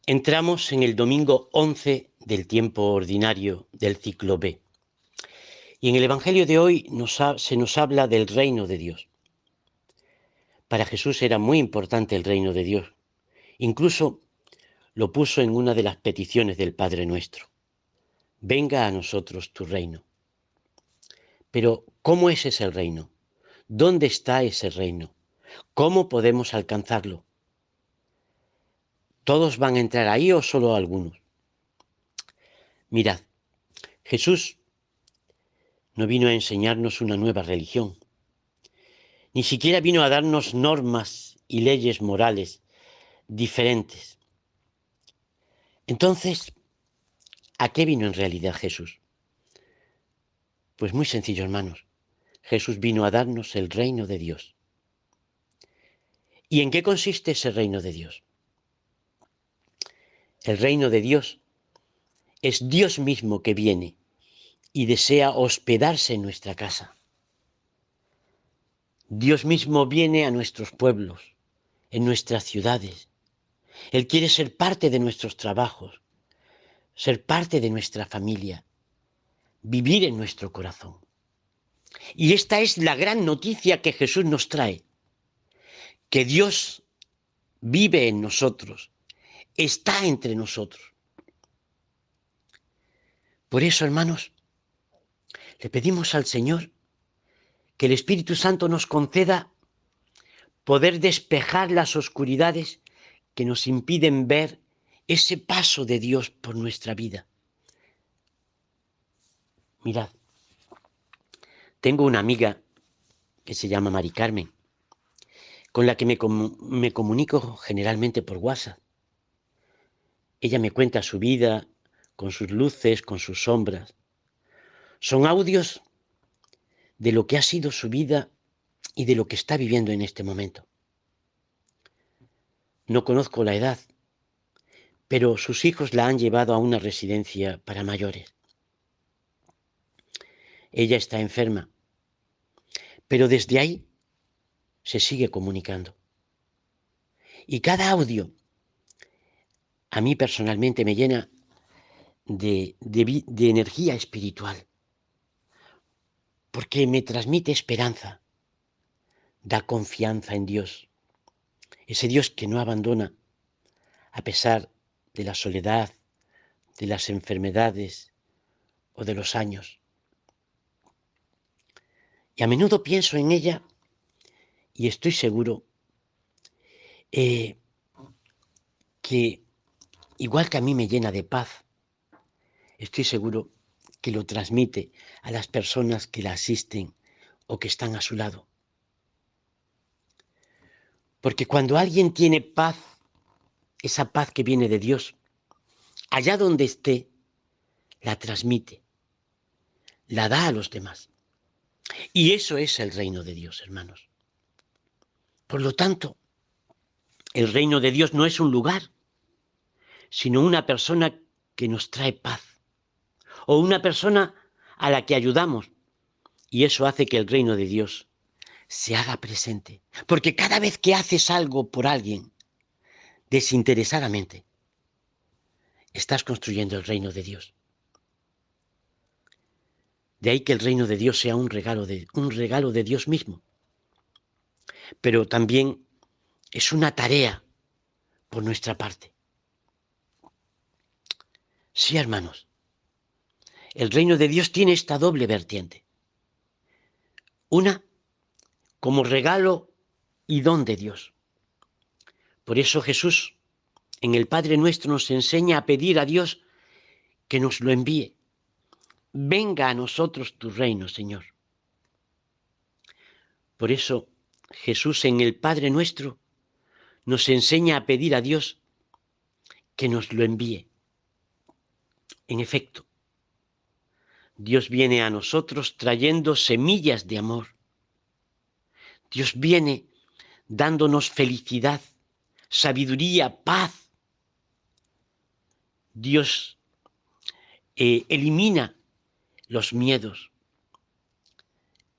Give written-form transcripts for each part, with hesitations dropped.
Entramos en el domingo 11 del tiempo ordinario del ciclo B. Y en el Evangelio de hoy se nos habla del reino de Dios. Para Jesús era muy importante el reino de Dios. Incluso lo puso en una de las peticiones del Padre Nuestro. Venga a nosotros tu reino. Pero, ¿cómo es ese reino? ¿Dónde está ese reino? ¿Cómo podemos alcanzarlo? ¿Todos van a entrar ahí o solo algunos? Mirad, Jesús no vino a enseñarnos una nueva religión. Ni siquiera vino a darnos normas y leyes morales diferentes. Entonces, ¿a qué vino en realidad Jesús? Pues muy sencillo, hermanos. Jesús vino a darnos el reino de Dios. ¿Y en qué consiste ese reino de Dios? El reino de Dios es Dios mismo que viene y desea hospedarse en nuestra casa. Dios mismo viene a nuestros pueblos, en nuestras ciudades. Él quiere ser parte de nuestros trabajos, ser parte de nuestra familia, vivir en nuestro corazón. Y esta es la gran noticia que Jesús nos trae, que Dios vive en nosotros, está entre nosotros. Por eso, hermanos, le pedimos al Señor que el Espíritu Santo nos conceda poder despejar las oscuridades que nos impiden ver ese paso de Dios por nuestra vida. Mirad, tengo una amiga que se llama Mari Carmen, con la que me comunico generalmente por WhatsApp. Ella me cuenta su vida, con sus luces, con sus sombras. Son audios de lo que ha sido su vida y de lo que está viviendo en este momento. No conozco la edad, pero sus hijos la han llevado a una residencia para mayores. Ella está enferma, pero desde ahí se sigue comunicando. Y cada audio a mí personalmente me llena de energía espiritual, porque me transmite esperanza, da confianza en Dios, ese Dios que no abandona a pesar de la soledad, de las enfermedades o de los años. Y a menudo pienso en ella y estoy seguro que, igual que a mí me llena de paz, estoy seguro que lo transmite a las personas que la asisten o que están a su lado. Porque cuando alguien tiene paz, esa paz que viene de Dios, allá donde esté, la transmite, la da a los demás. Y eso es el reino de Dios, hermanos. Por lo tanto, el reino de Dios no es un lugar, sino una persona que nos trae paz, o una persona a la que ayudamos. Y eso hace que el reino de Dios se haga presente. Porque cada vez que haces algo por alguien, desinteresadamente, estás construyendo el reino de Dios. De ahí que el reino de Dios sea un regalo de Dios mismo. Pero también es una tarea por nuestra parte. Sí, hermanos, el reino de Dios tiene esta doble vertiente. Una, como regalo y don de Dios. Por eso Jesús, en el Padre Nuestro, nos enseña a pedir a Dios que nos lo envíe. Venga a nosotros tu reino, Señor. Por eso Jesús, en el Padre Nuestro, nos enseña a pedir a Dios que nos lo envíe. En efecto, Dios viene a nosotros trayendo semillas de amor. Dios viene dándonos felicidad, sabiduría, paz. Dios elimina los miedos.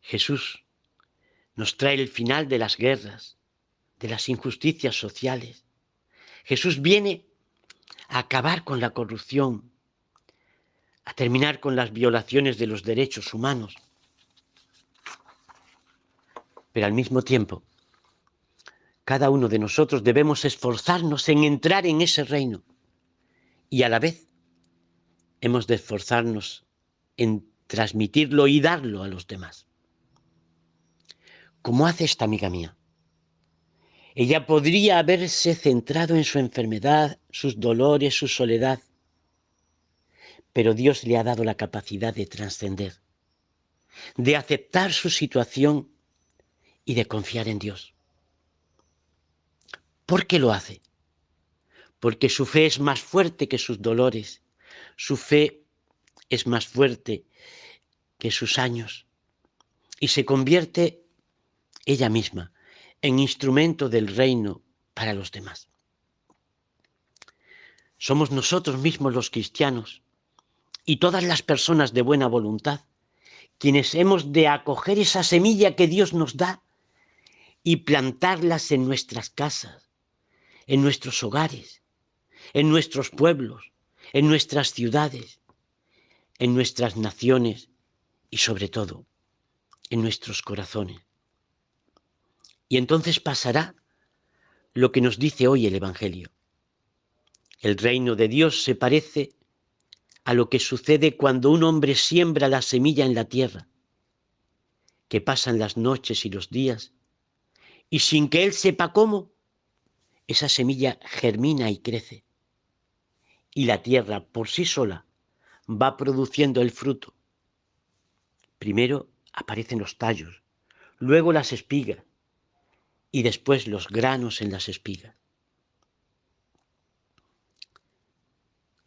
Jesús nos trae el final de las guerras, de las injusticias sociales. Jesús viene a acabar con la corrupción, a terminar con las violaciones de los derechos humanos. Pero al mismo tiempo, cada uno de nosotros debemos esforzarnos en entrar en ese reino y a la vez hemos de esforzarnos en transmitirlo y darlo a los demás. Como hace esta amiga mía. Ella podría haberse centrado en su enfermedad, sus dolores, su soledad, pero Dios le ha dado la capacidad de trascender, de aceptar su situación y de confiar en Dios. ¿Por qué lo hace? Porque su fe es más fuerte que sus dolores, su fe es más fuerte que sus años y se convierte ella misma en instrumento del reino para los demás. Somos nosotros mismos los cristianos y todas las personas de buena voluntad quienes hemos de acoger esa semilla que Dios nos da y plantarlas en nuestras casas, en nuestros hogares, en nuestros pueblos, en nuestras ciudades, en nuestras naciones y sobre todo en nuestros corazones. Y entonces pasará lo que nos dice hoy el Evangelio. El reino de Dios se parece a lo que sucede cuando un hombre siembra la semilla en la tierra, que pasan las noches y los días, y sin que él sepa cómo, esa semilla germina y crece. Y la tierra por sí sola va produciendo el fruto. Primero aparecen los tallos, luego las espigas y después los granos en las espigas.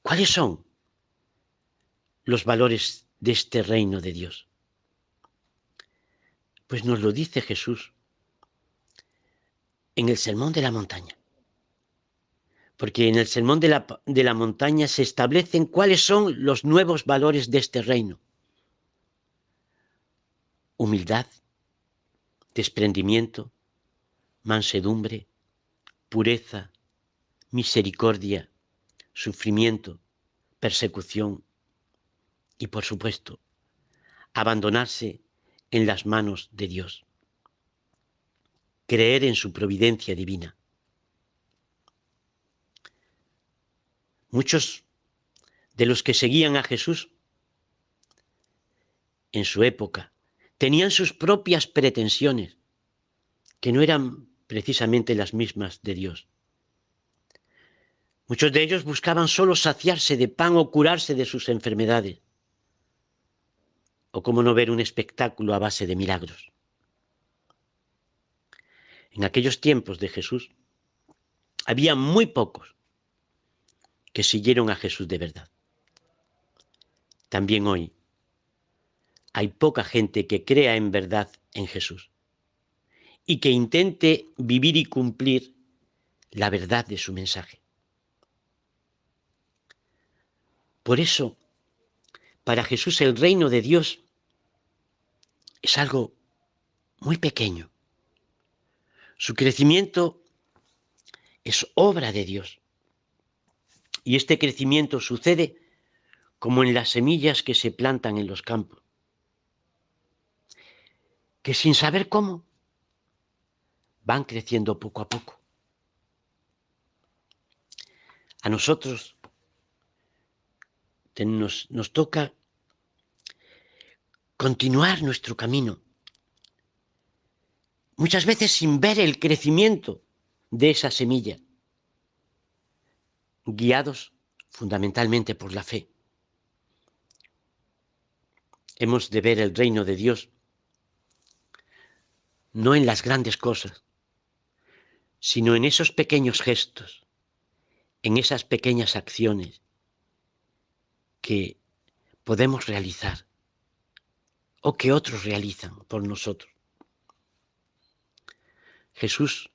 ¿Cuáles son los valores de este reino de Dios? Pues nos lo dice Jesús en el Sermón de la Montaña. Porque en el Sermón de la Montaña se establecen cuáles son los nuevos valores de este reino. Humildad, desprendimiento, mansedumbre, pureza, misericordia, sufrimiento, persecución y, por supuesto, abandonarse en las manos de Dios. Creer en su providencia divina. Muchos de los que seguían a Jesús en su época tenían sus propias pretensiones, que no eran precisamente las mismas de Dios. Muchos de ellos buscaban solo saciarse de pan o curarse de sus enfermedades. O cómo no ver un espectáculo a base de milagros. En aquellos tiempos de Jesús había muy pocos que siguieron a Jesús de verdad. También hoy hay poca gente que crea en verdad en Jesús y que intente vivir y cumplir la verdad de su mensaje. Por eso, para Jesús el reino de Dios es algo muy pequeño. Su crecimiento es obra de Dios. Y este crecimiento sucede como en las semillas que se plantan en los campos, que sin saber cómo van creciendo poco a poco. A nosotros nos toca continuar nuestro camino, muchas veces sin ver el crecimiento de esa semilla, guiados fundamentalmente por la fe. Hemos de ver el reino de Dios no en las grandes cosas, sino en esos pequeños gestos, en esas pequeñas acciones que podemos realizar o que otros realizan por nosotros. Jesús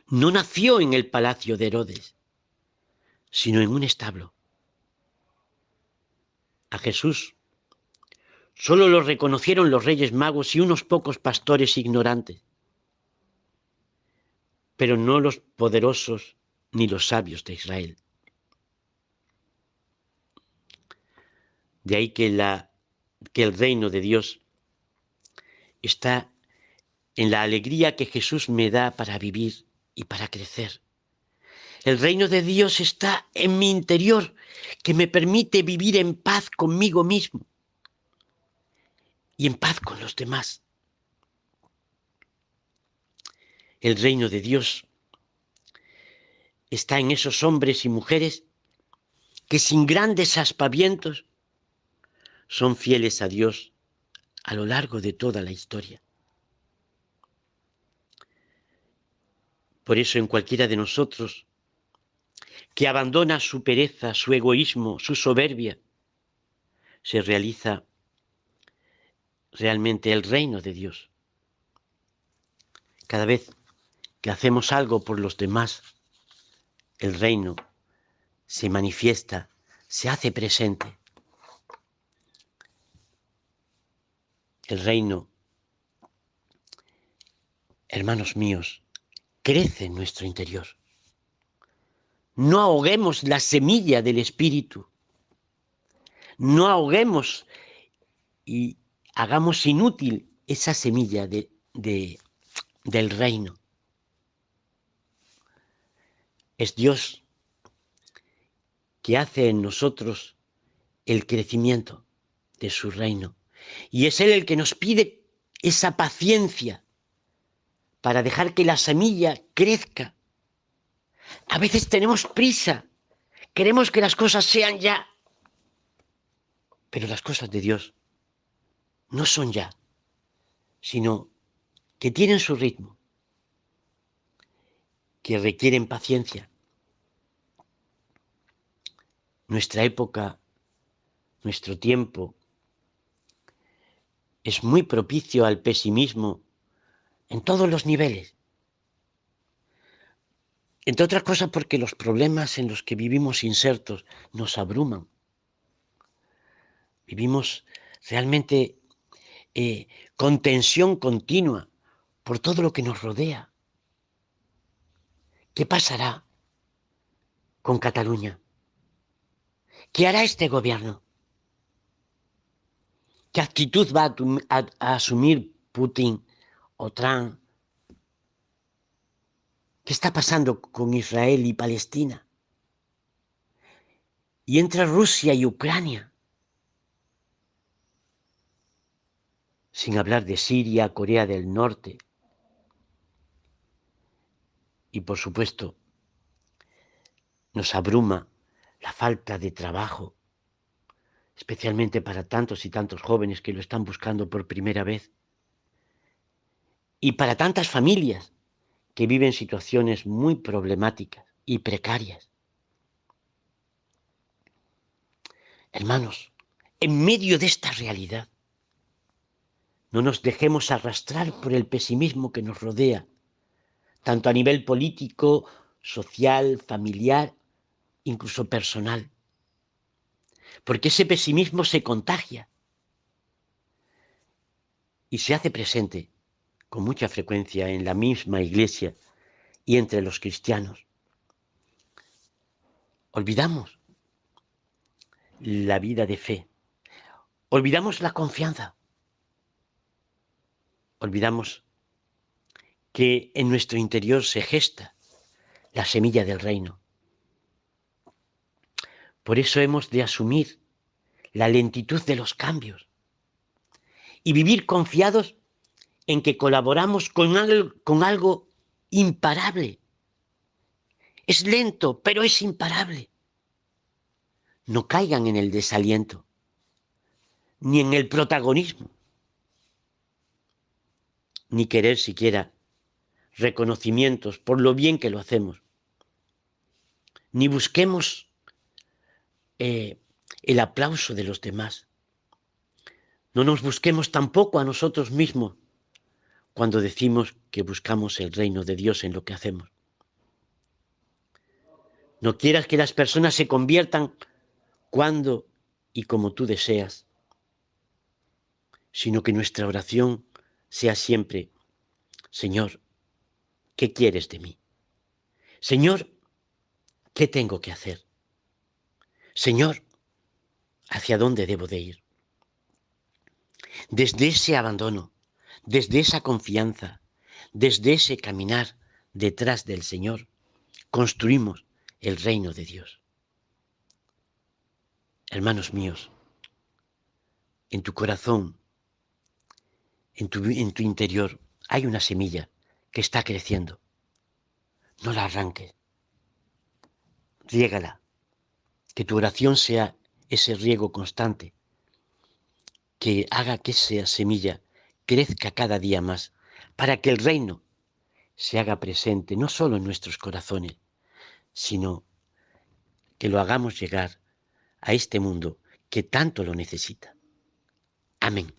no nació en el palacio de Herodes, sino en un establo. A Jesús solo lo reconocieron los Reyes Magos y unos pocos pastores ignorantes, pero no los poderosos ni los sabios de Israel. De ahí que el reino de Dios está en la alegría que Jesús me da para vivir y para crecer. El reino de Dios está en mi interior, que me permite vivir en paz conmigo mismo y en paz con los demás. El reino de Dios está en esos hombres y mujeres que sin grandes aspavientos son fieles a Dios a lo largo de toda la historia. Por eso en cualquiera de nosotros que abandona su pereza, su egoísmo, su soberbia, se realiza realmente el reino de Dios. Cada vez que hacemos algo por los demás, el reino se manifiesta, se hace presente. El reino, hermanos míos, crece en nuestro interior. No ahoguemos la semilla del Espíritu. No ahoguemos y hagamos inútil esa semilla del reino. Es Dios que hace en nosotros el crecimiento de su reino. Y es Él el que nos pide esa paciencia para dejar que la semilla crezca. A veces tenemos prisa, queremos que las cosas sean ya, pero las cosas de Dios no son ya, sino que tienen su ritmo, que requieren paciencia. Nuestra época, nuestro tiempo, es muy propicio al pesimismo en todos los niveles. Entre otras cosas porque los problemas en los que vivimos insertos nos abruman. Vivimos realmente con tensión continua por todo lo que nos rodea. ¿Qué pasará con Cataluña? ¿Qué hará este gobierno? ¿Qué actitud va a asumir Putin o Trump? ¿Qué está pasando con Israel y Palestina? Y entre Rusia y Ucrania. Sin hablar de Siria, Corea del Norte. Y por supuesto, nos abruma la falta de trabajo, especialmente para tantos y tantos jóvenes que lo están buscando por primera vez. Y para tantas familias que viven situaciones muy problemáticas y precarias. Hermanos, en medio de esta realidad, no nos dejemos arrastrar por el pesimismo que nos rodea, tanto a nivel político, social, familiar, incluso personal. Porque ese pesimismo se contagia y se hace presente con mucha frecuencia en la misma iglesia y entre los cristianos. Olvidamos la vida de fe, olvidamos la confianza, olvidamos que en nuestro interior se gesta la semilla del reino. Por eso hemos de asumir la lentitud de los cambios y vivir confiados en que colaboramos con algo imparable. Es lento, pero es imparable. No caigan en el desaliento, ni en el protagonismo, ni querer siquiera reconocimientos por lo bien que lo hacemos. Ni busquemos el aplauso de los demás. No nos busquemos tampoco a nosotros mismos cuando decimos que buscamos el reino de Dios en lo que hacemos. No quieras que las personas se conviertan cuando y como tú deseas, sino que nuestra oración sea siempre: Señor, ¿qué quieres de mí? Señor, ¿qué tengo que hacer? Señor, hacia dónde debo de ir. Desde ese abandono, desde esa confianza, desde ese caminar detrás del Señor, construimos el reino de Dios. Hermanos míos, en tu corazón, en tu interior, hay una semilla que está creciendo. No la arranques, riégala, que tu oración sea ese riego constante, que haga que esa semilla crezca cada día más, para que el reino se haga presente no solo en nuestros corazones, sino que lo hagamos llegar a este mundo que tanto lo necesita. Amén.